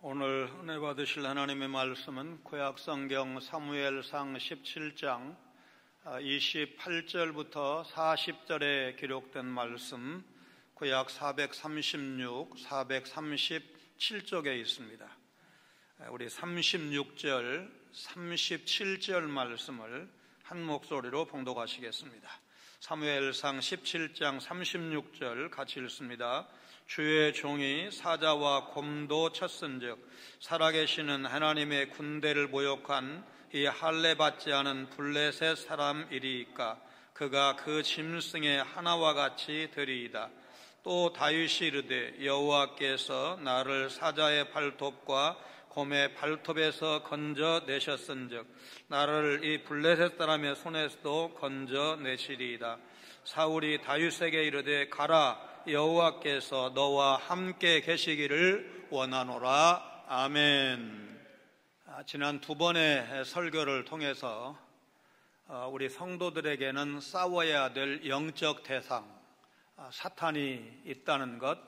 오늘 은혜 받으실 하나님의 말씀은 구약성경 사무엘상 17장 28절부터 40절에 기록된 말씀, 구약 436, 437쪽에 있습니다. 우리 36절, 37절 말씀을 한 목소리로 봉독하시겠습니다. 사무엘상 17장 36절 같이 읽습니다. 주의 종이 사자와 곰도 쳤은즉 살아계시는 하나님의 군대를 모욕한 이 할례 받지 않은 블레셋 사람이리이까 그가 그 짐승의 하나와 같이 되리이다. 또 다윗이 이르되 여호와께서 나를 사자의 발톱과 곰의 발톱에서 건져내셨은즉 나를 이 블레셋 사람의 손에서도 건져내시리이다. 사울이 다윗에게 이르되 가라, 여호와께서 너와 함께 계시기를 원하노라. 아멘. 지난 두 번의 설교를 통해서 우리 성도들에게는 싸워야 될 영적 대상, 사탄이 있다는 것,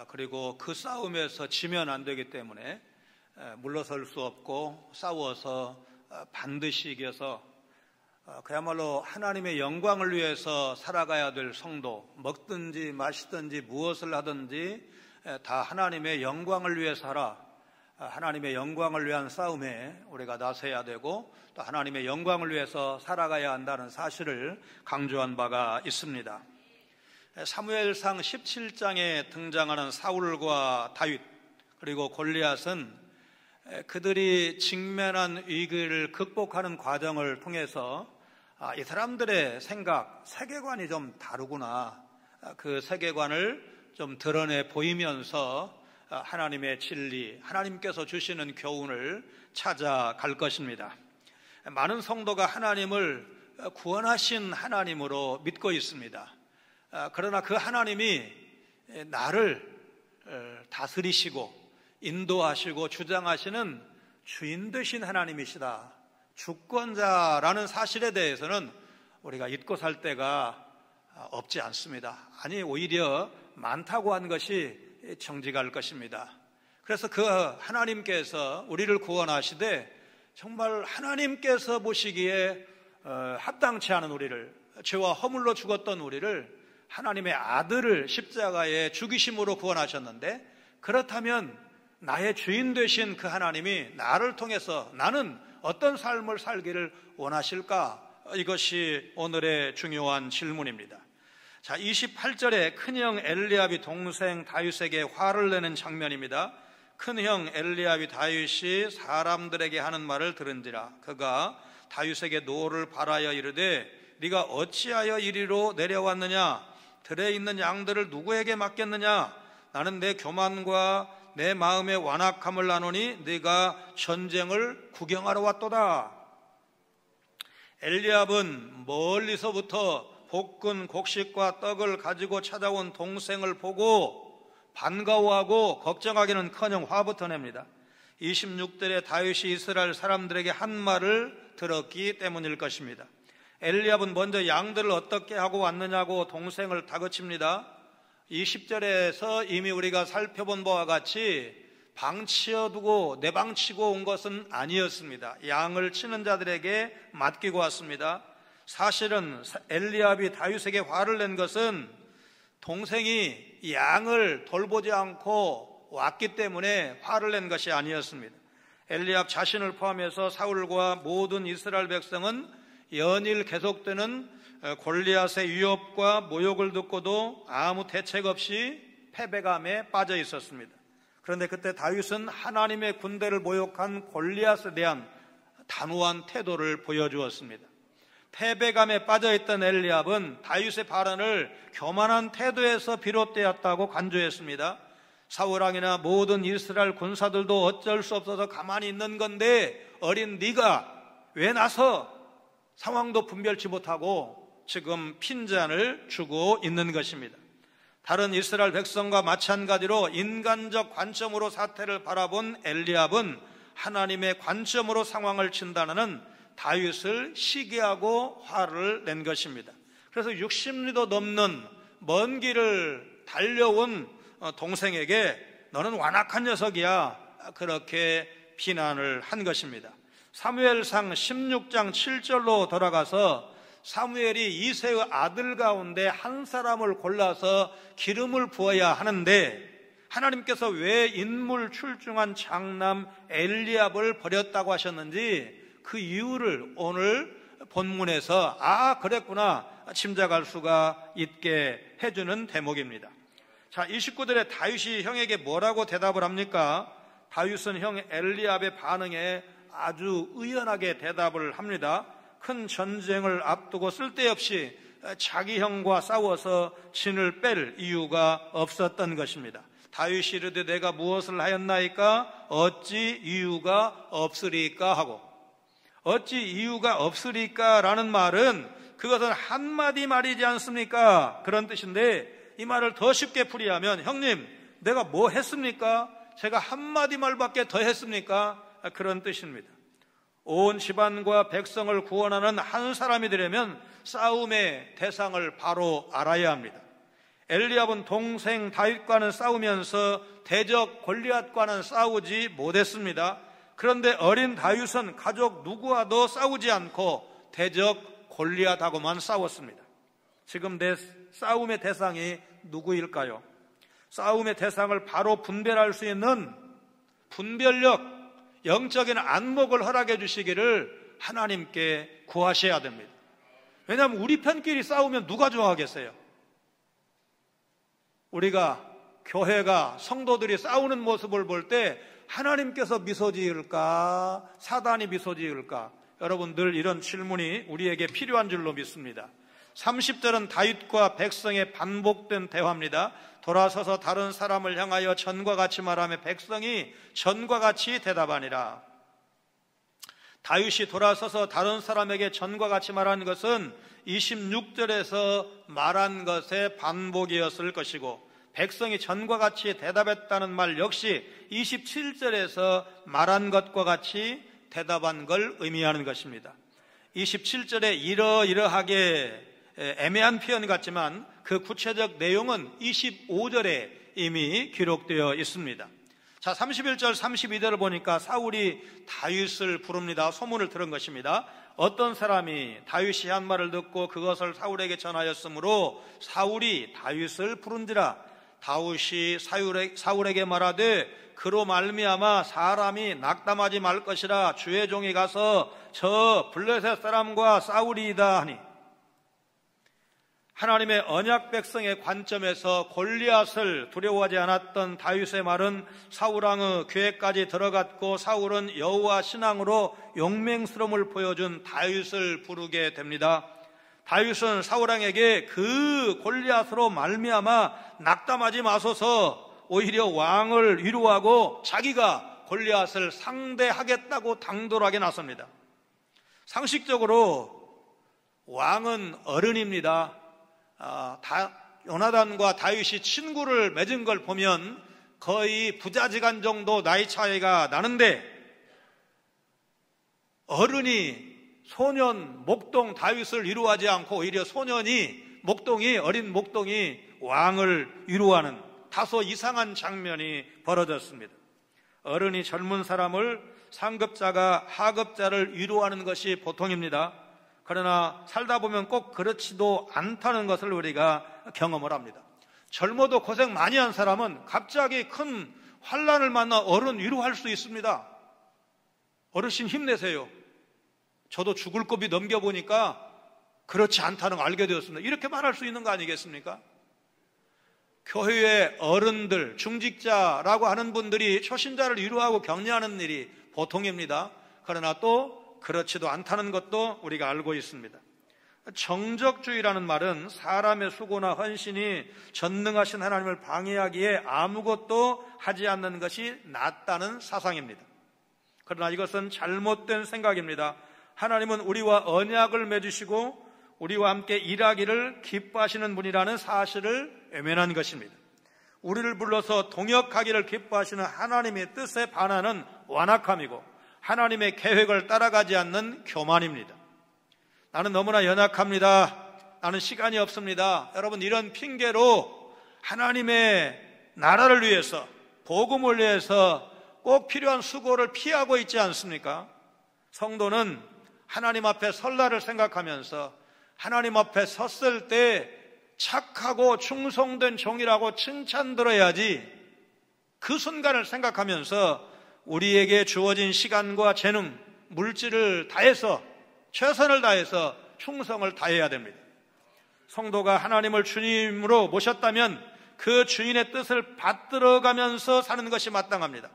그리고 그 싸움에서 지면 안 되기 때문에 물러설 수 없고 싸워서 반드시 이겨서 그야말로 하나님의 영광을 위해서 살아가야 될 성도, 먹든지 마시든지 무엇을 하든지 다 하나님의 영광을 위해서 하라. 하나님의 영광을 위한 싸움에 우리가 나서야 되고 또 하나님의 영광을 위해서 살아가야 한다는 사실을 강조한 바가 있습니다. 사무엘상 17장에 등장하는 사울과 다윗 그리고 골리앗은 그들이 직면한 위기를 극복하는 과정을 통해서 이 사람들의 생각, 세계관이 좀 다르구나, 그 세계관을 좀 드러내 보이면서 하나님의 진리, 하나님께서 주시는 교훈을 찾아갈 것입니다. 많은 성도가 하나님을 구원하신 하나님으로 믿고 있습니다. 그러나 그 하나님이 나를 다스리시고 인도하시고 주장하시는 주인 되신 하나님이시다, 주권자라는 사실에 대해서는 우리가 잊고 살 때가 없지 않습니다. 아니, 오히려 많다고 한 것이 정직할 것입니다. 그래서 그 하나님께서 우리를 구원하시되 정말 하나님께서 보시기에 합당치 않은 우리를, 죄와 허물로 죽었던 우리를 하나님의 아들을 십자가에 죽이심으로 구원하셨는데, 그렇다면 나의 주인 되신 그 하나님이 나를 통해서 나는 어떤 삶을 살기를 원하실까? 이것이 오늘의 중요한 질문입니다. 자, 28절에 큰형 엘리압이 동생 다윗에게 화를 내는 장면입니다. 큰형 엘리압이 다윗이 사람들에게 하는 말을 들은지라 그가 다윗에게 노를 바라여 이르되 네가 어찌하여 이리로 내려왔느냐? 들에 있는 양들을 누구에게 맡겼느냐? 나는 내 교만과 내 마음의 완악함을 나누니 네가 전쟁을 구경하러 왔도다. 엘리압은 멀리서부터 볶은 곡식과 떡을 가지고 찾아온 동생을 보고 반가워하고 걱정하기는커녕 화부터 냅니다. 26절에 다윗이 이스라엘 사람들에게 한 말을 들었기 때문일 것입니다. 엘리압은 먼저 양들을 어떻게 하고 왔느냐고 동생을 다그칩니다. 20절에서 이미 우리가 살펴본 바와 같이 방치어두고 내방치고 온 것은 아니었습니다. 양을 치는 자들에게 맡기고 왔습니다. 사실은 엘리압이 다윗에게 화를 낸 것은 동생이 양을 돌보지 않고 왔기 때문에 화를 낸 것이 아니었습니다. 엘리압 자신을 포함해서 사울과 모든 이스라엘 백성은 연일 계속되는 골리앗의 위협과 모욕을 듣고도 아무 대책 없이 패배감에 빠져 있었습니다. 그런데 그때 다윗은 하나님의 군대를 모욕한 골리앗에 대한 단호한 태도를 보여주었습니다. 패배감에 빠져있던 엘리압은 다윗의 발언을 교만한 태도에서 비롯되었다고 간주했습니다. 사울왕이나 모든 이스라엘 군사들도 어쩔 수 없어서 가만히 있는 건데 어린 네가 왜 나서 상황도 분별치 못하고 지금 핀잔을 주고 있는 것입니다. 다른 이스라엘 백성과 마찬가지로 인간적 관점으로 사태를 바라본 엘리압은 하나님의 관점으로 상황을 진단하는 다윗을 시기하고 화를 낸 것입니다. 그래서 60리도 넘는 먼 길을 달려온 동생에게 너는 완악한 녀석이야, 그렇게 비난을 한 것입니다. 사무엘상 16장 7절로 돌아가서 사무엘이 이새의 아들 가운데 한 사람을 골라서 기름을 부어야 하는데 하나님께서 왜 인물 출중한 장남 엘리압을 버렸다고 하셨는지 그 이유를 오늘 본문에서 그랬구나 짐작할 수가 있게 해주는 대목입니다. 자, 29절에 다윗이 형에게 뭐라고 대답을 합니까? 다윗은 형 엘리압의 반응에 아주 의연하게 대답을 합니다. 큰 전쟁을 앞두고 쓸데없이 자기 형과 싸워서 진을 뺄 이유가 없었던 것입니다. 다윗이 이르되 내가 무엇을 하였나이까? 어찌 이유가 없으리까 하고, 어찌 이유가 없으리까 라는 말은 그것은 한마디 말이지 않습니까? 그런 뜻인데 이 말을 더 쉽게 풀이하면 형님 내가 뭐 했습니까? 제가 한마디 말밖에 더 했습니까? 그런 뜻입니다. 온 집안과 백성을 구원하는 한 사람이 되려면 싸움의 대상을 바로 알아야 합니다. 엘리압은 동생 다윗과는 싸우면서 대적 골리앗과는 싸우지 못했습니다. 그런데 어린 다윗은 가족 누구와도 싸우지 않고 대적 골리앗하고만 싸웠습니다. 지금 내 싸움의 대상이 누구일까요? 싸움의 대상을 바로 분별할 수 있는 분별력, 영적인 안목을 허락해 주시기를 하나님께 구하셔야 됩니다. 왜냐하면 우리 편끼리 싸우면 누가 좋아하겠어요? 우리가 교회가 성도들이 싸우는 모습을 볼 때 하나님께서 미소 지을까? 사단이 미소 지을까? 여러분 늘 이런 질문이 우리에게 필요한 줄로 믿습니다. 30절은 다윗과 백성의 반복된 대화입니다. 돌아서서 다른 사람을 향하여 전과 같이 말하며 백성이 전과 같이 대답하니라. 다윗이 돌아서서 다른 사람에게 전과 같이 말한 것은 26절에서 말한 것의 반복이었을 것이고, 백성이 전과 같이 대답했다는 말 역시 27절에서 말한 것과 같이 대답한 걸 의미하는 것입니다. 27절에 이러이러하게 애매한 표현 같지만 그 구체적 내용은 25절에 이미 기록되어 있습니다. 자, 31절 32절을 보니까 사울이 다윗을 부릅니다. 소문을 들은 것입니다. 어떤 사람이 다윗이 한 말을 듣고 그것을 사울에게 전하였으므로 사울이 다윗을 부른지라. 다윗이 사울에게 말하되 그로 말미암아 사람이 낙담하지 말 것이라. 주의 종이 가서 저 블레셋 사람과 싸우리이다 하니, 하나님의 언약 백성의 관점에서 골리앗을 두려워하지 않았던 다윗의 말은 사울왕의 궤까지 들어갔고, 사울은 여호와 신앙으로 용맹스러움을 보여준 다윗을 부르게 됩니다. 다윗은 사울왕에게 그 골리앗으로 말미암아 낙담하지 마소서, 오히려 왕을 위로하고 자기가 골리앗을 상대하겠다고 당돌하게 나섭니다. 상식적으로 왕은 어른입니다. 요나단과 다윗이 친구를 맺은 걸 보면 거의 부자지간 정도 나이 차이가 나는데, 어른이 소년 목동 다윗을 위로하지 않고 오히려 어린 목동이 왕을 위로하는 다소 이상한 장면이 벌어졌습니다. 어른이 젊은 사람을, 상급자가 하급자를 위로하는 것이 보통입니다. 그러나 살다 보면 꼭 그렇지도 않다는 것을 우리가 경험을 합니다. 젊어도 고생 많이 한 사람은 갑자기 큰 환난을 만나 어른 위로할 수 있습니다. 어르신 힘내세요. 저도 죽을 고비 넘겨보니까 그렇지 않다는 걸 알게 되었습니다. 이렇게 말할 수 있는 거 아니겠습니까? 교회의 어른들, 중직자라고 하는 분들이 초신자를 위로하고 격려하는 일이 보통입니다. 그러나 또 그렇지도 않다는 것도 우리가 알고 있습니다. 정적주의라는 말은 사람의 수고나 헌신이 전능하신 하나님을 방해하기에 아무것도 하지 않는 것이 낫다는 사상입니다. 그러나 이것은 잘못된 생각입니다. 하나님은 우리와 언약을 맺으시고 우리와 함께 일하기를 기뻐하시는 분이라는 사실을 외면한 것입니다. 우리를 불러서 동역하기를 기뻐하시는 하나님의 뜻에 반하는 완악함이고, 하나님의 계획을 따라가지 않는 교만입니다. 나는 너무나 연약합니다. 나는 시간이 없습니다. 여러분, 이런 핑계로 하나님의 나라를 위해서, 복음을 위해서 꼭 필요한 수고를 피하고 있지 않습니까? 성도는 하나님 앞에 설 날을 생각하면서 하나님 앞에 섰을 때 착하고 충성된 종이라고 칭찬 들어야지, 그 순간을 생각하면서 우리에게 주어진 시간과 재능, 물질을 다해서, 최선을 다해서 충성을 다해야 됩니다. 성도가 하나님을 주님으로 모셨다면 그 주인의 뜻을 받들어가면서 사는 것이 마땅합니다.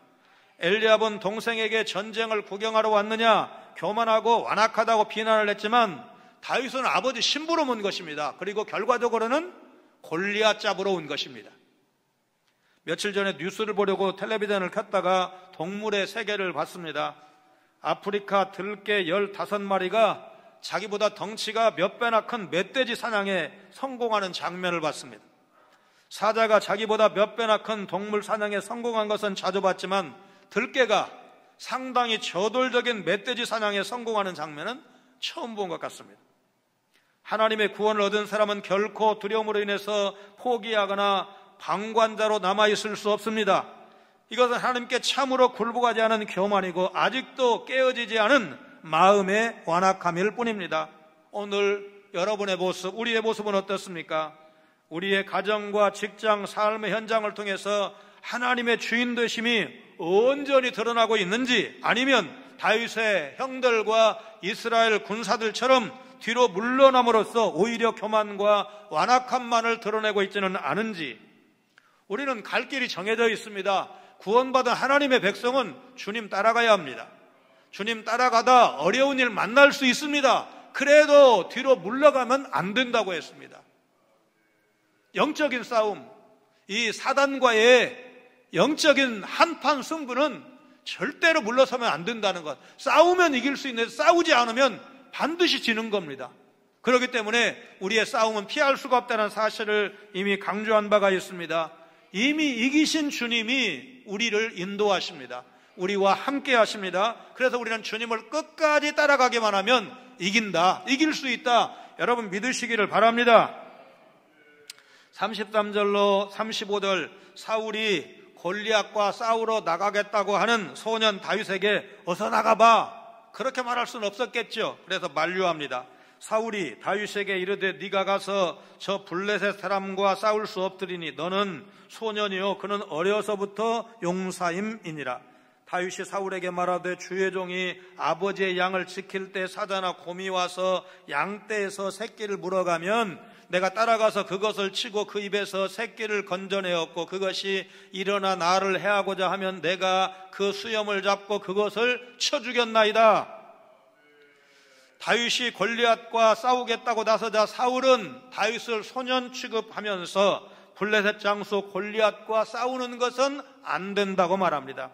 엘리압은 동생에게 전쟁을 구경하러 왔느냐 교만하고 완악하다고 비난을 했지만 다윗은 아버지 심부름 온 것입니다. 그리고 결과적으로는 골리앗 잡으러 온 것입니다. 며칠 전에 뉴스를 보려고 텔레비전을 켰다가 동물의 세계를 봤습니다. 아프리카 들개 15마리가 자기보다 덩치가 몇 배나 큰 멧돼지 사냥에 성공하는 장면을 봤습니다. 사자가 자기보다 몇 배나 큰 동물 사냥에 성공한 것은 자주 봤지만 들개가 상당히 저돌적인 멧돼지 사냥에 성공하는 장면은 처음 본 것 같습니다. 하나님의 구원을 얻은 사람은 결코 두려움으로 인해서 포기하거나 방관자로 남아있을 수 없습니다. 이것은 하나님께 참으로 굴복하지 않은 교만이고 아직도 깨어지지 않은 마음의 완악함일 뿐입니다. 오늘 여러분의 모습, 우리의 모습은 어떻습니까? 우리의 가정과 직장, 삶의 현장을 통해서 하나님의 주인 되심이 온전히 드러나고 있는지, 아니면 다윗의 형들과 이스라엘 군사들처럼 뒤로 물러남으로써 오히려 교만과 완악함만을 드러내고 있지는 않은지. 우리는 갈 길이 정해져 있습니다. 구원받은 하나님의 백성은 주님 따라가야 합니다. 주님 따라가다 어려운 일 만날 수 있습니다. 그래도 뒤로 물러가면 안 된다고 했습니다. 영적인 싸움, 이 사단과의 영적인 한판 승부는 절대로 물러서면 안 된다는 것. 싸우면 이길 수 있는데 싸우지 않으면 반드시 지는 겁니다. 그렇기 때문에 우리의 싸움은 피할 수가 없다는 사실을 이미 강조한 바가 있습니다. 이미 이기신 주님이 우리를 인도하십니다. 우리와 함께 하십니다. 그래서 우리는 주님을 끝까지 따라가기만 하면 이긴다, 이길 수 있다, 여러분 믿으시기를 바랍니다. 33절로 35절, 사울이 골리앗과 싸우러 나가겠다고 하는 소년 다윗에게 어서 나가봐, 그렇게 말할 수는 없었겠죠. 그래서 만류합니다. 사울이 다윗에게 이르되 네가 가서 저 블레셋 사람과 싸울 수 없으리니 너는 소년이요 그는 어려서부터 용사임이니라. 다윗이 사울에게 말하되 주의 종이 아버지의 양을 지킬 때 사자나 곰이 와서 양떼에서 새끼를 물어가면 내가 따라가서 그것을 치고 그 입에서 새끼를 건져내었고 그것이 일어나 나를 해하고자 하면 내가 그 수염을 잡고 그것을 쳐 죽였나이다. 다윗이 골리앗과 싸우겠다고 나서자 사울은 다윗을 소년 취급하면서 블레셋 장수 골리앗과 싸우는 것은 안 된다고 말합니다.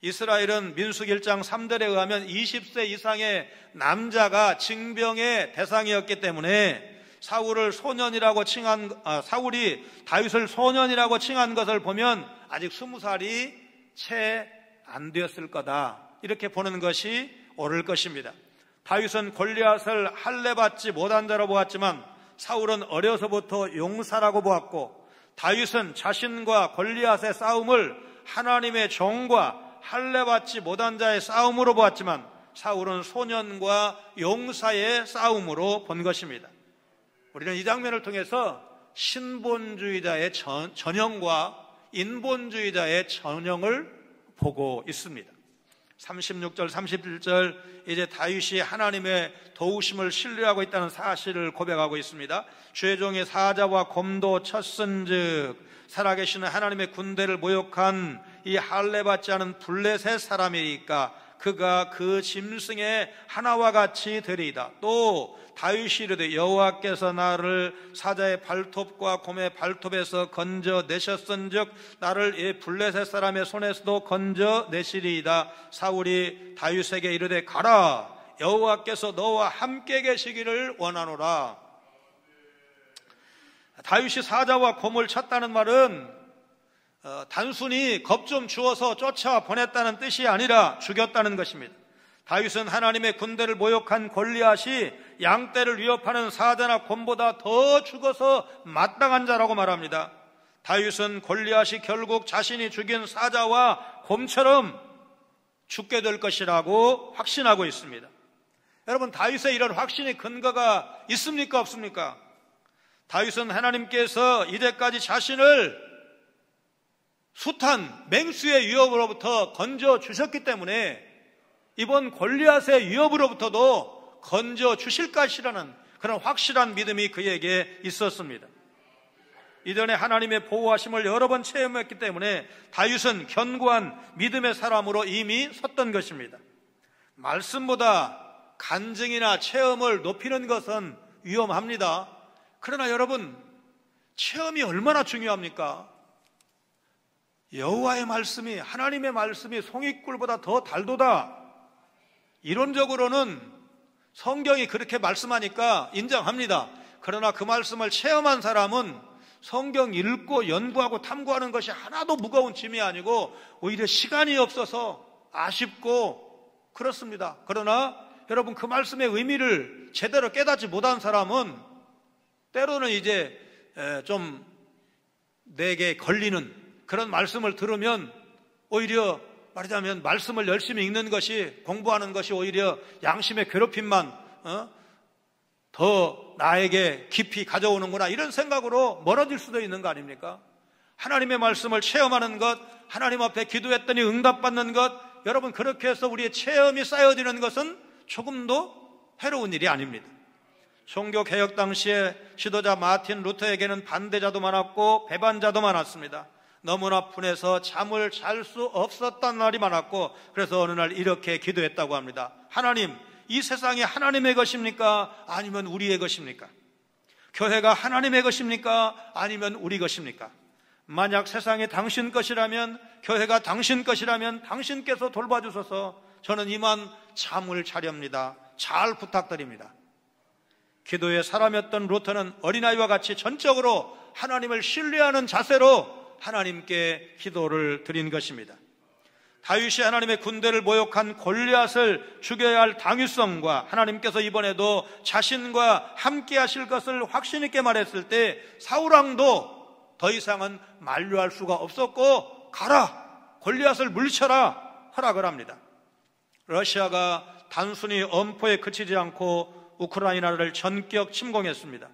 이스라엘은 민수기 1장 3절에 의하면 20세 이상의 남자가 징병의 대상이었기 때문에 사울이 다윗을 소년이라고 칭한 것을 보면 아직 20살이 채 안 되었을 거다, 이렇게 보는 것이 옳을 것입니다. 다윗은 골리앗을 할례받지 못한 자로 보았지만 사울은 어려서부터 용사라고 보았고, 다윗은 자신과 골리앗의 싸움을 하나님의 종과 할례받지 못한 자의 싸움으로 보았지만 사울은 소년과 용사의 싸움으로 본 것입니다. 우리는 이 장면을 통해서 신본주의자의 전형과 인본주의자의 전형을 보고 있습니다. 36절, 31절, 이제 다윗이 하나님의 도우심을 신뢰하고 있다는 사실을 고백하고 있습니다. 주의 종의 사자와 곰도 쳤은즉 살아계시는 하나님의 군대를 모욕한 이 할례받지 않은 블레셋 사람이니까 그가 그 짐승의 하나와 같이 되리이다. 또 다윗이 이르되 여호와께서 나를 사자의 발톱과 곰의 발톱에서 건져내셨은즉 나를 이 블레셋 사람의 손에서도 건져내시리이다. 사울이 다윗에게 이르되 가라, 여호와께서 너와 함께 계시기를 원하노라. 다윗이 사자와 곰을 쳤다는 말은 단순히 겁 좀 주어서 쫓아보냈다는 뜻이 아니라 죽였다는 것입니다. 다윗은 하나님의 군대를 모욕한 골리앗이 양떼를 위협하는 사자나 곰보다 더 죽어서 마땅한 자라고 말합니다. 다윗은 골리앗이 결국 자신이 죽인 사자와 곰처럼 죽게 될 것이라고 확신하고 있습니다. 여러분, 다윗의 이런 확신의 근거가 있습니까, 없습니까? 다윗은 하나님께서 이제까지 자신을 숱한 맹수의 위협으로부터 건져 주셨기 때문에 이번 골리앗의 위협으로부터도 건져 주실 것이라는 그런 확실한 믿음이 그에게 있었습니다. 이전에 하나님의 보호하심을 여러 번 체험했기 때문에 다윗은 견고한 믿음의 사람으로 이미 섰던 것입니다. 말씀보다 간증이나 체험을 높이는 것은 위험합니다. 그러나 여러분, 체험이 얼마나 중요합니까? 여호와의 말씀이, 하나님의 말씀이 송이꿀보다 더 달도다. 이론적으로는 성경이 그렇게 말씀하니까 인정합니다. 그러나 그 말씀을 체험한 사람은 성경 읽고 연구하고 탐구하는 것이 하나도 무거운 짐이 아니고 오히려 시간이 없어서 아쉽고 그렇습니다. 그러나 여러분, 그 말씀의 의미를 제대로 깨닫지 못한 사람은 때로는 이제 좀 내게 걸리는 그런 말씀을 들으면 오히려 말하자면 말씀을 열심히 읽는 것이, 공부하는 것이 오히려 양심의 괴롭힘만 더 나에게 깊이 가져오는구나, 이런 생각으로 멀어질 수도 있는 거 아닙니까? 하나님의 말씀을 체험하는 것, 하나님 앞에 기도했더니 응답받는 것, 여러분, 그렇게 해서 우리의 체험이 쌓여지는 것은 조금도 해로운 일이 아닙니다. 종교개혁 당시에 지도자 마틴 루터에게는 반대자도 많았고 배반자도 많았습니다. 너무나 분해서 잠을 잘 수 없었던 날이 많았고, 그래서 어느 날 이렇게 기도했다고 합니다. 하나님, 이 세상이 하나님의 것입니까? 아니면 우리의 것입니까? 교회가 하나님의 것입니까? 아니면 우리 것입니까? 만약 세상이 당신 것이라면, 교회가 당신 것이라면 당신께서 돌봐주셔서 저는 이만 잠을 자렵니다. 잘 부탁드립니다. 기도의 사람이었던 루터는 어린아이와 같이 전적으로 하나님을 신뢰하는 자세로 하나님께 기도를 드린 것입니다. 다윗이 하나님의 군대를 모욕한 골리앗을 죽여야 할 당위성과 하나님께서 이번에도 자신과 함께 하실 것을 확신 있게 말했을 때 사울왕도 더 이상은 만류할 수가 없었고, 가라, 골리앗을 물리쳐라 허락을 합니다. 러시아가 단순히 엄포에 그치지 않고 우크라이나를 전격 침공했습니다.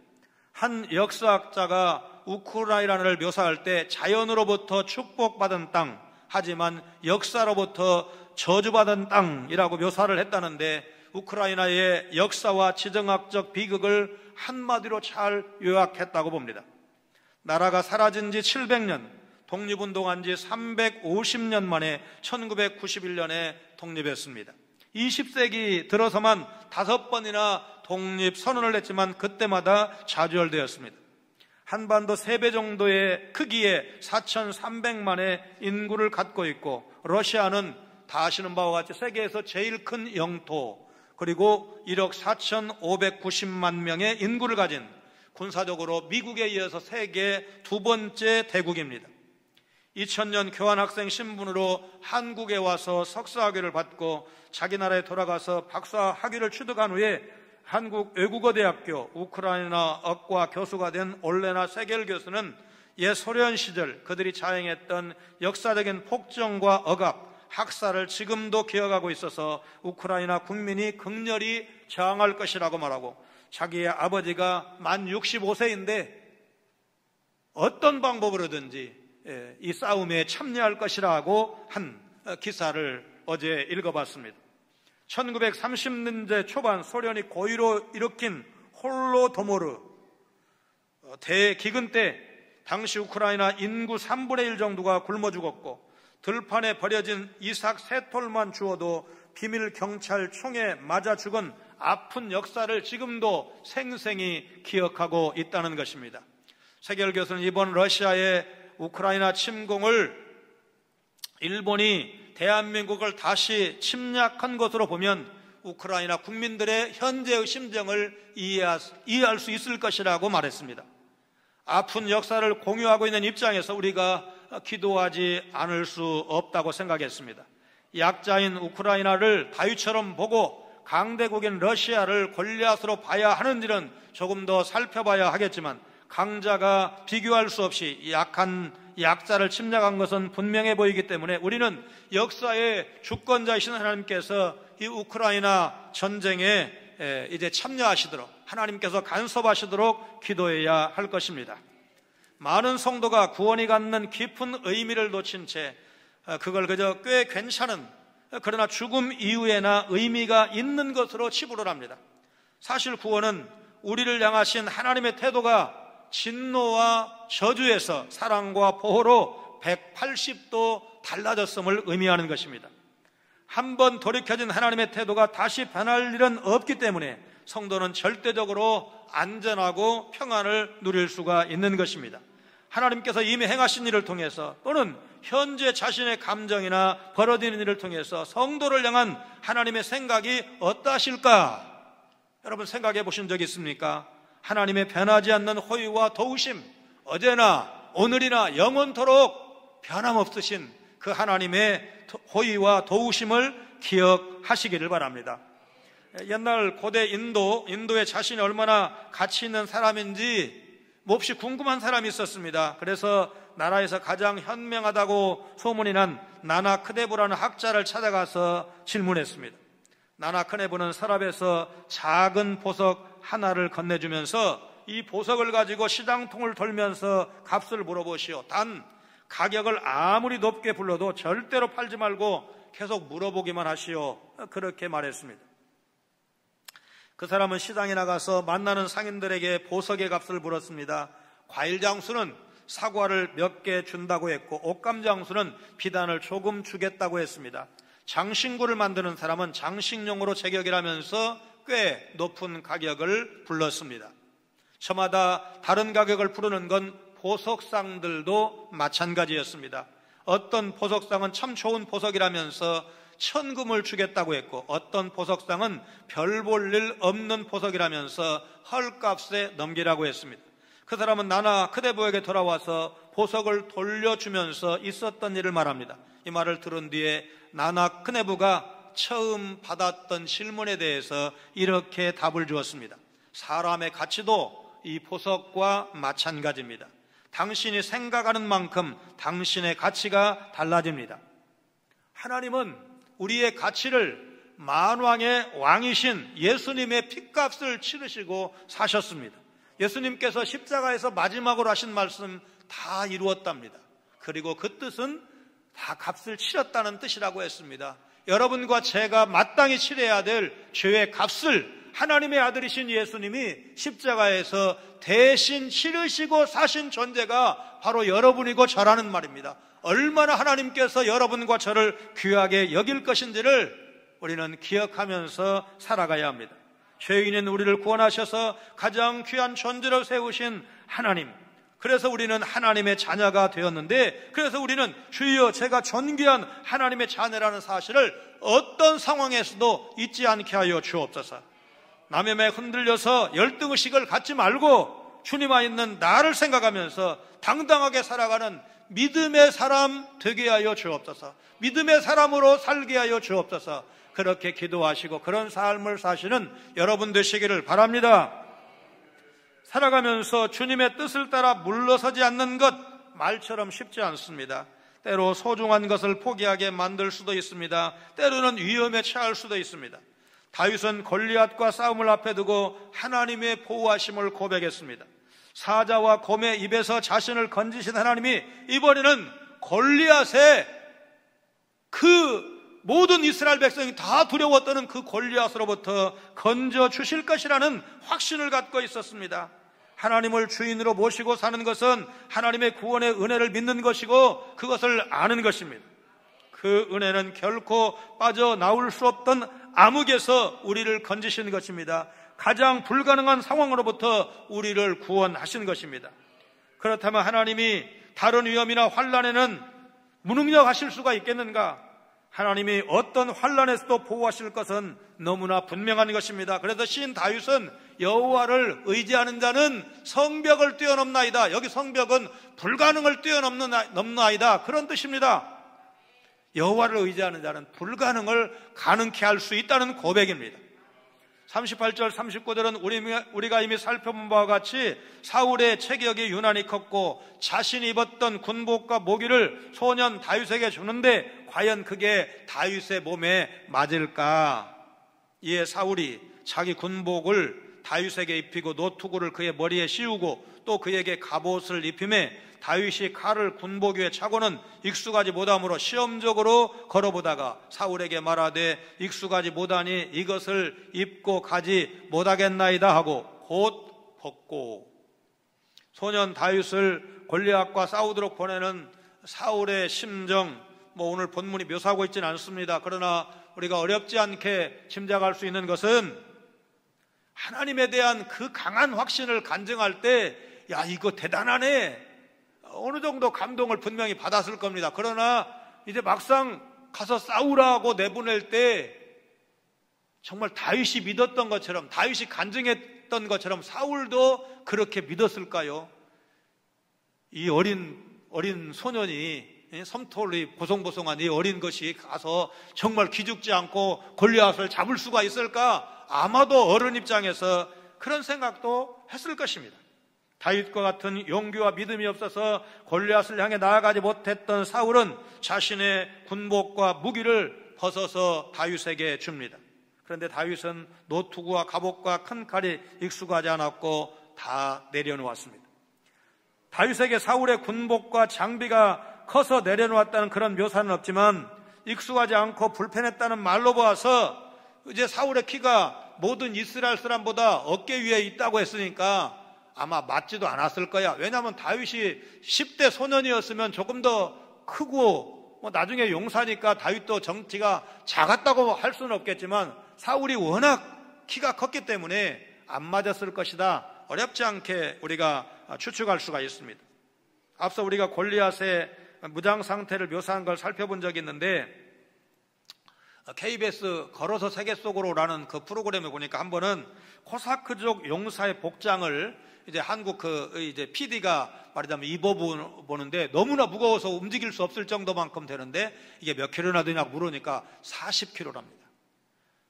한 역사학자가 우크라이나를 묘사할 때 자연으로부터 축복받은 땅, 하지만 역사로부터 저주받은 땅이라고 묘사를 했다는데, 우크라이나의 역사와 지정학적 비극을 한마디로 잘 요약했다고 봅니다. 나라가 사라진 지 700년, 독립운동한 지 350년 만에 1991년에 독립했습니다. 20세기 들어서만 5번이나 독립선언을 했지만 그때마다 좌절되었습니다. 한반도 3배 정도의 크기의 4,300만의 인구를 갖고 있고, 러시아는 다 아시는 바와 같이 세계에서 제일 큰 영토, 그리고 1억 4,590만 명의 인구를 가진, 군사적으로 미국에 이어서 세계 2번째 대국입니다. 2000년 교환학생 신분으로 한국에 와서 석사학위를 받고 자기 나라에 돌아가서 박사 학위를 취득한 후에 한국 외국어대학교 우크라이나어과 교수가 된 올레나 세겔 교수는 옛 소련 시절 그들이 자행했던 역사적인 폭정과 억압, 학살을 지금도 기억하고 있어서 우크라이나 국민이 극렬히 저항할 것이라고 말하고, 자기의 아버지가 만 65세인데 어떤 방법으로든지 이 싸움에 참여할 것이라고 한 기사를 어제 읽어봤습니다. 1930년대 초반 소련이 고의로 일으킨 홀로도모르 대기근 때 당시 우크라이나 인구 3분의 1 정도가 굶어 죽었고, 들판에 버려진 이삭 세 톨만 주워도 비밀 경찰 총에 맞아 죽은 아픈 역사를 지금도 생생히 기억하고 있다는 것입니다. 세겔 교수는 이번 러시아의 우크라이나 침공을 일본이 대한민국을 다시 침략한 것으로 보면 우크라이나 국민들의 현재의 심정을 이해할 수 있을 것이라고 말했습니다. 아픈 역사를 공유하고 있는 입장에서 우리가 기도하지 않을 수 없다고 생각했습니다. 약자인 우크라이나를 다윗처럼 보고 강대국인 러시아를 골리앗으로 봐야 하는지는 조금 더 살펴봐야 하겠지만, 강자가 비교할 수 없이 약한 약자를 침략한 것은 분명해 보이기 때문에 우리는 역사의 주권자이신 하나님께서 이 우크라이나 전쟁에 이제 참여하시도록, 하나님께서 간섭하시도록 기도해야 할 것입니다. 많은 성도가 구원이 갖는 깊은 의미를 놓친 채 그걸 그저 꽤 괜찮은, 그러나 죽음 이후에나 의미가 있는 것으로 치부를 합니다. 사실 구원은 우리를 향하신 하나님의 태도가 진노와 저주에서 사랑과 보호로 180도 달라졌음을 의미하는 것입니다. 한번 돌이켜진 하나님의 태도가 다시 변할 일은 없기 때문에 성도는 절대적으로 안전하고 평안을 누릴 수가 있는 것입니다. 하나님께서 이미 행하신 일을 통해서 또는 현재 자신의 감정이나 벌어지는 일을 통해서 성도를 향한 하나님의 생각이 어떠하실까? 여러분 생각해 보신 적 있습니까? 하나님의 변하지 않는 호의와 도우심, 어제나 오늘이나 영원토록 변함없으신 그 하나님의 호의와 도우심을 기억하시기를 바랍니다. 옛날 고대 인도에 자신이 얼마나 가치 있는 사람인지 몹시 궁금한 사람이 있었습니다. 그래서 나라에서 가장 현명하다고 소문이 난 나나크데부라는 학자를 찾아가서 질문했습니다. 나나크데부는 서랍에서 작은 보석 하나를 건네주면서 이 보석을 가지고 시장통을 돌면서 값을 물어보시오. 단 가격을 아무리 높게 불러도 절대로 팔지 말고 계속 물어보기만 하시오. 그렇게 말했습니다. 그 사람은 시장에 나가서 만나는 상인들에게 보석의 값을 물었습니다. 과일 장수는 사과를 몇 개 준다고 했고 옷감 장수는 비단을 조금 주겠다고 했습니다. 장신구를 만드는 사람은 장식용으로 제격이라면서 꽤 높은 가격을 불렀습니다. 저마다 다른 가격을 부르는 건 보석상들도 마찬가지였습니다. 어떤 보석상은 참 좋은 보석이라면서 천금을 주겠다고 했고 어떤 보석상은 별 볼 일 없는 보석이라면서 헐값에 넘기라고 했습니다. 그 사람은 나나크데부에게 돌아와서 보석을 돌려주면서 있었던 일을 말합니다. 이 말을 들은 뒤에 나나크데부가 처음 받았던 질문에 대해서 이렇게 답을 주었습니다. 사람의 가치도 이 보석과 마찬가지입니다. 당신이 생각하는 만큼 당신의 가치가 달라집니다. 하나님은 우리의 가치를 만왕의 왕이신 예수님의 핏값을 치르시고 사셨습니다. 예수님께서 십자가에서 마지막으로 하신 말씀 다 이루었답니다. 그리고 그 뜻은 다 값을 치렀다는 뜻이라고 했습니다. 여러분과 제가 마땅히 치러야 될 죄의 값을 하나님의 아들이신 예수님이 십자가에서 대신 치르시고 사신 존재가 바로 여러분이고 저라는 말입니다. 얼마나 하나님께서 여러분과 저를 귀하게 여길 것인지를 우리는 기억하면서 살아가야 합니다. 죄인인 우리를 구원하셔서 가장 귀한 존재로 세우신 하나님, 그래서 우리는 하나님의 자녀가 되었는데, 그래서 우리는 주여 제가 존귀한 하나님의 자녀라는 사실을 어떤 상황에서도 잊지 않게 하여 주옵소서. 남의 흔들려서 열등의식을 갖지 말고 주님 안에 있는 나를 생각하면서 당당하게 살아가는 믿음의 사람 되게 하여 주옵소서. 믿음의 사람으로 살게 하여 주옵소서. 그렇게 기도하시고 그런 삶을 사시는 여러분 되시기를 바랍니다. 살아가면서 주님의 뜻을 따라 물러서지 않는 것, 말처럼 쉽지 않습니다. 때로 소중한 것을 포기하게 만들 수도 있습니다. 때로는 위험에 처할 수도 있습니다. 다윗은 골리앗과 싸움을 앞에 두고 하나님의 보호하심을 고백했습니다. 사자와 곰의 입에서 자신을 건지신 하나님이 이번에는 골리앗의 그 모든 이스라엘 백성이 다 두려웠던 그 골리앗으로부터 건져 주실 것이라는 확신을 갖고 있었습니다. 하나님을 주인으로 모시고 사는 것은 하나님의 구원의 은혜를 믿는 것이고 그것을 아는 것입니다. 그 은혜는 결코 빠져나올 수 없던 암흑에서 우리를 건지신 것입니다. 가장 불가능한 상황으로부터 우리를 구원하신 것입니다. 그렇다면 하나님이 다른 위험이나 환난에는 무능력하실 수가 있겠는가? 하나님이 어떤 환난에서도 보호하실 것은 너무나 분명한 것입니다. 그래서 시인 다윗은 여호와를 의지하는 자는 성벽을 뛰어넘나이다. 여기 성벽은 불가능을 뛰어넘나이다. 그런 뜻입니다. 여호와를 의지하는 자는 불가능을 가능케 할 수 있다는 고백입니다. 38절 39절은 우리가 이미 살펴본 바와 같이 사울의 체격이 유난히 컸고 자신이 입었던 군복과 모기를 소년 다윗에게 주는데 과연 그게 다윗의 몸에 맞을까? 이에 사울이 자기 군복을 다윗에게 입히고 노투구를 그의 머리에 씌우고 또 그에게 갑옷을 입히매 다윗이 칼을 군복 위에 차고는 익숙하지 못함으로 시험적으로 걸어보다가 사울에게 말하되 익숙하지 못하니 이것을 입고 가지 못하겠나이다 하고 곧 벗고. 소년 다윗을 골리앗과 싸우도록 보내는 사울의 심정, 오늘 본문이 묘사하고 있지는 않습니다. 그러나 우리가 어렵지 않게 짐작할 수 있는 것은 하나님에 대한 그 강한 확신을 간증할 때 야, 이거 대단하네, 어느 정도 감동을 분명히 받았을 겁니다. 그러나 이제 막상 가서 싸우라고 내보낼 때 정말 다윗이 믿었던 것처럼, 다윗이 간증했던 것처럼 사울도 그렇게 믿었을까요? 이 어린 소년이, 섬톨이 보송보송한 이 어린 것이 가서 정말 기죽지 않고 골리앗을 잡을 수가 있을까? 아마도 어른 입장에서 그런 생각도 했을 것입니다. 다윗과 같은 용기와 믿음이 없어서 골리앗을 향해 나아가지 못했던 사울은 자신의 군복과 무기를 벗어서 다윗에게 줍니다. 그런데 다윗은 노투구와 갑옷과 큰 칼이 익숙하지 않았고 다 내려놓았습니다. 다윗에게 사울의 군복과 장비가 커서 내려놓았다는 그런 묘사는 없지만 익숙하지 않고 불편했다는 말로 보아서 이제 사울의 키가 모든 이스라엘 사람보다 어깨 위에 있다고 했으니까 아마 맞지도 않았을 거야. 왜냐하면 다윗이 10대 소년이었으면 조금 더 크고 나중에 용사니까 다윗도 정치가 작았다고 할 수는 없겠지만 사울이 워낙 키가 컸기 때문에 안 맞았을 것이다. 어렵지 않게 우리가 추측할 수가 있습니다. 앞서 우리가 골리앗의 무장 상태를 묘사한 걸 살펴본 적이 있는데 KBS 걸어서 세계 속으로라는 그 프로그램에 보니까 한 번은 코사크족 용사의 복장을 이제 한국 이제 PD가 말하자면 입어보는데 너무나 무거워서 움직일 수 없을 정도만큼 되는데 이게 몇 킬로나 되냐고 물으니까 40킬로랍니다.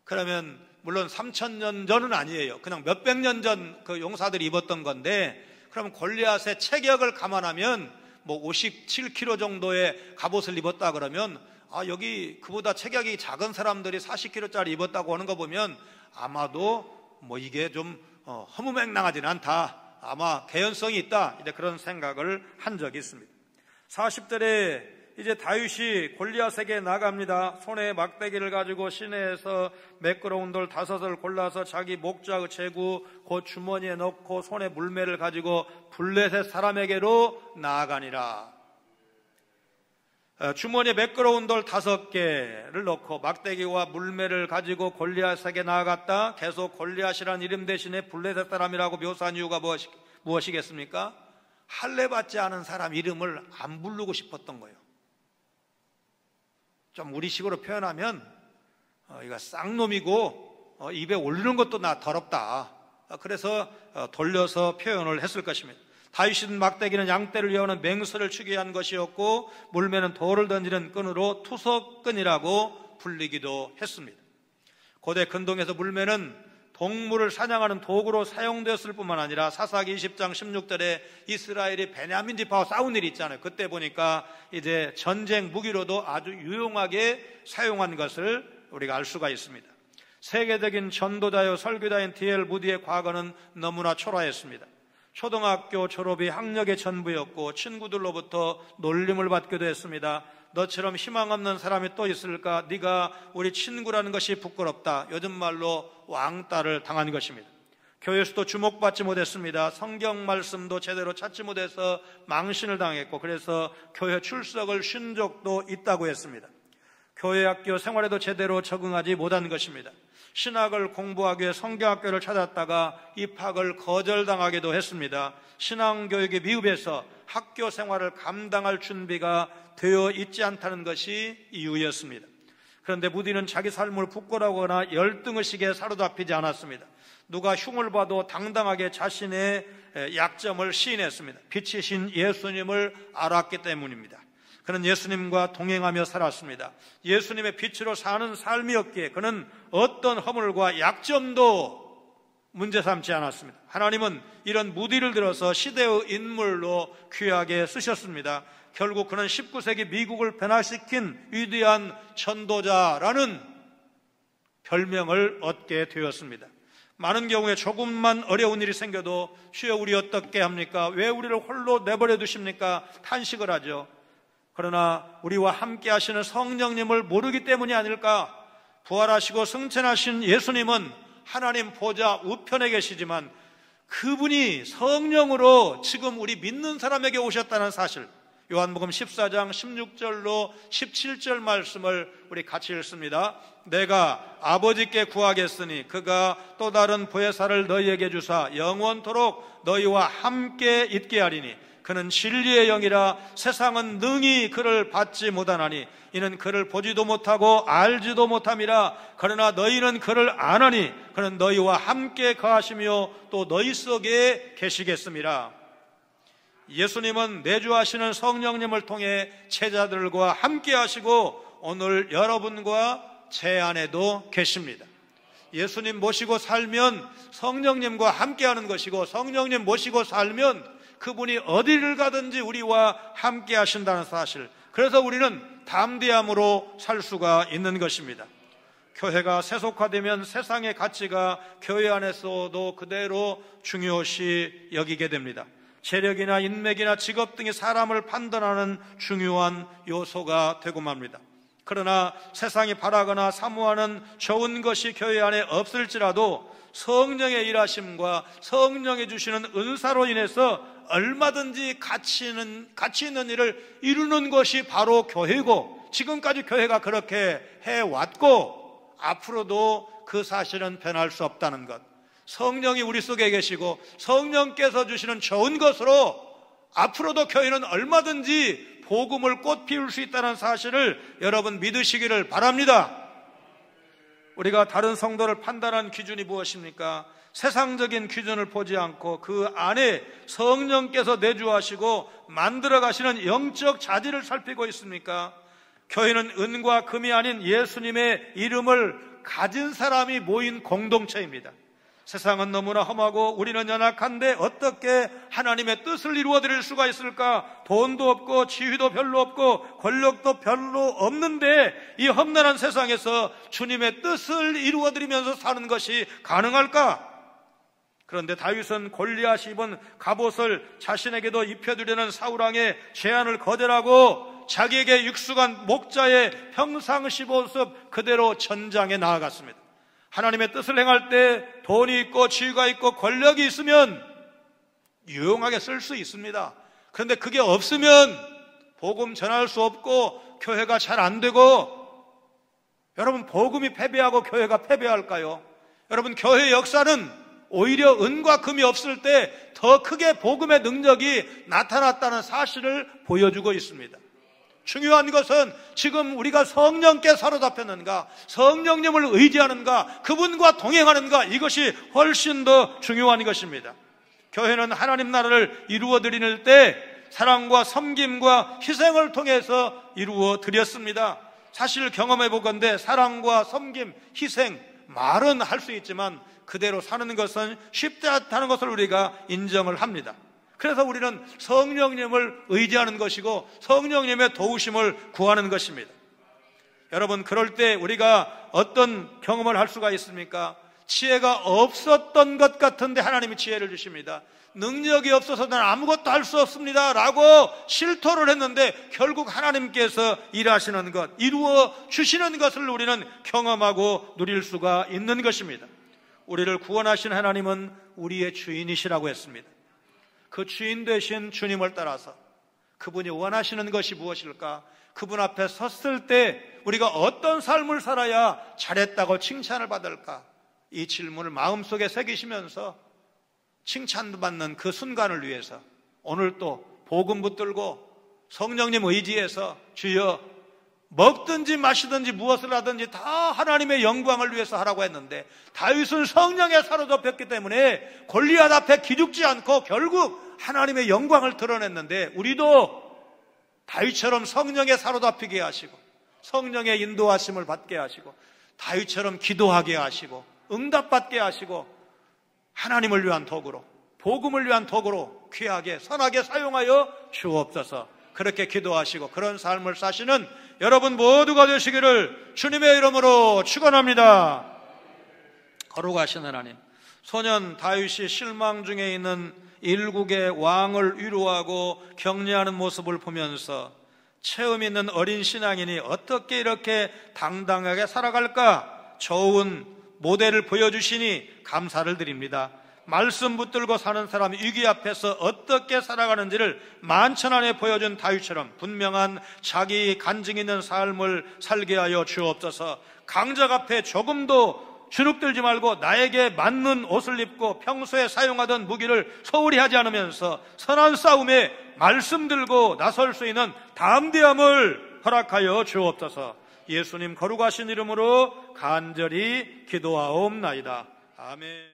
그러면 물론 3000년 전은 아니에요. 그냥 몇백 년 전 그 용사들이 입었던 건데 그럼 골리앗의 체격을 감안하면 57킬로 정도의 갑옷을 입었다 그러면 여기 그보다 체격이 작은 사람들이 40킬로짜리 입었다고 하는 거 보면 아마도 이게 좀 허무맹랑하지는 않다. 아마 개연성이 있다. 이제 그런 생각을 한 적이 있습니다. 40절에 이제 다윗이 골리앗에게 나갑니다. 손에 막대기를 가지고 시내에서 매끄러운 돌 5을 골라서 자기 목좌의 제구 곧 주머니에 넣고 손에 물매를 가지고 블레셋 사람에게로 나아가니라. 주머니에 매끄러운 돌 5개를 넣고 막대기와 물매를 가지고 골리앗에게 나아갔다. 계속 골리앗이라는 이름 대신에 블레셋 사람이라고 묘사한 이유가 무엇이겠습니까? 할례 받지 않은 사람 이름을 안 부르고 싶었던 거예요. 좀 우리식으로 표현하면 이거 쌍놈이고 입에 올리는 것도 나 더럽다. 그래서 돌려서 표현을 했을 것입니다. 다윗은 막대기는 양떼를 이어오는 맹수를 추기 위한 것이었고 물매는 돌을 던지는 끈으로 투석끈이라고 불리기도 했습니다. 고대 근동에서 물매는 동물을 사냥하는 도구로 사용되었을 뿐만 아니라 사사기 20장 16절에 이스라엘이 베냐민 지파와 싸운 일이 있잖아요. 그때 보니까 이제 전쟁 무기로도 아주 유용하게 사용한 것을 우리가 알 수가 있습니다. 세계적인 전도자요 설교자인 D.L. 무디의 과거는 너무나 초라했습니다. 초등학교 졸업이 학력의 전부였고 친구들로부터 놀림을 받기도 했습니다. 너처럼 희망 없는 사람이 또 있을까? 네가 우리 친구라는 것이 부끄럽다. 요즘 말로 왕따를 당한 것입니다. 교회에서도 주목받지 못했습니다. 성경 말씀도 제대로 찾지 못해서 망신을 당했고 그래서 교회 출석을 쉰 적도 있다고 했습니다. 교회 학교 생활에도 제대로 적응하지 못한 것입니다. 신학을 공부하기 위해 성경학교를 찾았다가 입학을 거절당하기도 했습니다. 신앙교육이 미흡해서 학교 생활을 감당할 준비가 되어 있지 않다는 것이 이유였습니다. 그런데 무디는 자기 삶을 부끄러워하거나 열등의식에 사로잡히지 않았습니다. 누가 흉을 봐도 당당하게 자신의 약점을 시인했습니다. 빛이신 예수님을 알았기 때문입니다. 그는 예수님과 동행하며 살았습니다. 예수님의 빛으로 사는 삶이었기에 그는 어떤 허물과 약점도 문제 삼지 않았습니다. 하나님은 이런 무디를 들어서 시대의 인물로 귀하게 쓰셨습니다. 결국 그는 19세기 미국을 변화시킨 위대한 전도자라는 별명을 얻게 되었습니다. 많은 경우에 조금만 어려운 일이 생겨도 주여 우리 어떻게 합니까? 왜 우리를 홀로 내버려 두십니까? 탄식을 하죠. 그러나 우리와 함께 하시는 성령님을 모르기 때문이 아닐까? 부활하시고 승천하신 예수님은 하나님 보좌 우편에 계시지만 그분이 성령으로 지금 우리 믿는 사람에게 오셨다는 사실, 요한복음 14장 16절로 17절 말씀을 우리 같이 읽습니다. 내가 아버지께 구하겠으니 그가 또 다른 보혜사를 너희에게 주사 영원토록 너희와 함께 있게 하리니 그는 진리의 영이라 세상은 능히 그를 받지 못하나니 이는 그를 보지도 못하고 알지도 못함이라. 그러나 너희는 그를 아나니 그는 너희와 함께 거하시며 또 너희 속에 계시겠음이라. 예수님은 내주하시는 성령님을 통해 제자들과 함께 하시고 오늘 여러분과 제 안에도 계십니다. 예수님 모시고 살면 성령님과 함께하는 것이고 성령님 모시고 살면 그분이 어디를 가든지 우리와 함께 하신다는 사실, 그래서 우리는 담대함으로 살 수가 있는 것입니다. 교회가 세속화되면 세상의 가치가 교회 안에서도 그대로 중요시 여기게 됩니다. 재력이나 인맥이나 직업 등이 사람을 판단하는 중요한 요소가 되고 맙니다. 그러나 세상이 바라거나 사모하는 좋은 것이 교회 안에 없을지라도 성령의 일하심과 성령이 주시는 은사로 인해서 얼마든지 가치 있는 일을 이루는 것이 바로 교회고, 지금까지 교회가 그렇게 해왔고 앞으로도 그 사실은 변할 수 없다는 것, 성령이 우리 속에 계시고 성령께서 주시는 좋은 것으로 앞으로도 교회는 얼마든지 복음을 꽃 피울 수 있다는 사실을 여러분 믿으시기를 바랍니다. 우리가 다른 성도를 판단하는 기준이 무엇입니까? 세상적인 기준을 보지 않고 그 안에 성령께서 내주하시고 만들어 가시는 영적 자질을 살피고 있습니까? 교회는 은과 금이 아닌 예수님의 이름을 가진 사람이 모인 공동체입니다. 세상은 너무나 험하고 우리는 연약한데 어떻게 하나님의 뜻을 이루어드릴 수가 있을까? 돈도 없고 지위도 별로 없고 권력도 별로 없는데 이 험난한 세상에서 주님의 뜻을 이루어드리면서 사는 것이 가능할까? 그런데 다윗은 골리앗이 입은 갑옷을 자신에게도 입혀주려는 사울왕의 제안을 거절하고 자기에게 익숙한 목자의 평상시 모습 그대로 전장에 나아갔습니다. 하나님의 뜻을 행할 때 돈이 있고 지위가 있고 권력이 있으면 유용하게 쓸 수 있습니다. 그런데 그게 없으면 복음 전할 수 없고 교회가 잘 안 되고, 여러분 복음이 패배하고 교회가 패배할까요? 여러분 교회의 역사는 오히려 은과 금이 없을 때 더 크게 복음의 능력이 나타났다는 사실을 보여주고 있습니다. 중요한 것은 지금 우리가 성령께 사로잡혔는가, 성령님을 의지하는가, 그분과 동행하는가, 이것이 훨씬 더 중요한 것입니다. 교회는 하나님 나라를 이루어 드리는 때 사랑과 섬김과 희생을 통해서 이루어 드렸습니다. 사실 경험해 보건대 사랑과 섬김, 희생, 말은 할 수 있지만 그대로 사는 것은 쉽지 않다는 것을 우리가 인정을 합니다. 그래서 우리는 성령님을 의지하는 것이고 성령님의 도우심을 구하는 것입니다. 여러분, 그럴 때 우리가 어떤 경험을 할 수가 있습니까? 지혜가 없었던 것 같은데 하나님이 지혜를 주십니다. 능력이 없어서 난 아무것도 할 수 없습니다 라고 실토를 했는데 결국 하나님께서 일하시는 것, 이루어 주시는 것을 우리는 경험하고 누릴 수가 있는 것입니다. 우리를 구원하신 하나님은 우리의 주인이시라고 했습니다. 그 주인 되신 주님을 따라서 그분이 원하시는 것이 무엇일까? 그분 앞에 섰을 때 우리가 어떤 삶을 살아야 잘했다고 칭찬을 받을까? 이 질문을 마음속에 새기시면서 칭찬받는 그 순간을 위해서 오늘 또 복음 붙들고 성령님 의지해서 주여 먹든지 마시든지 무엇을 하든지 다 하나님의 영광을 위해서 하라고 했는데 다윗은 성령에 사로잡혔기 때문에 골리앗 앞에 기죽지 않고 결국 하나님의 영광을 드러냈는데 우리도 다윗처럼 성령에 사로잡히게 하시고 성령의 인도하심을 받게 하시고 다윗처럼 기도하게 하시고 응답받게 하시고 하나님을 위한 도구로 복음을 위한 도구로 귀하게 선하게 사용하여 주옵소서. 그렇게 기도하시고 그런 삶을 사시는 여러분 모두가 되시기를 주님의 이름으로 축원합니다. 거룩하신 하나님, 소년 다윗이 실망 중에 있는 일국의 왕을 위로하고 격려하는 모습을 보면서 체험 있는 어린 신앙인이 어떻게 이렇게 당당하게 살아갈까 좋은 모델을 보여주시니 감사를 드립니다. 말씀 붙들고 사는 사람 위기 앞에서 어떻게 살아가는지를 만천하에 보여준 다윗처럼 분명한 자기 간증 있는 삶을 살게 하여 주옵소서. 강적 앞에 조금도 주눅들지 말고 나에게 맞는 옷을 입고 평소에 사용하던 무기를 소홀히 하지 않으면서 선한 싸움에 말씀 들고 나설 수 있는 담대함을 허락하여 주옵소서. 예수님 거룩하신 이름으로 간절히 기도하옵나이다. 아멘.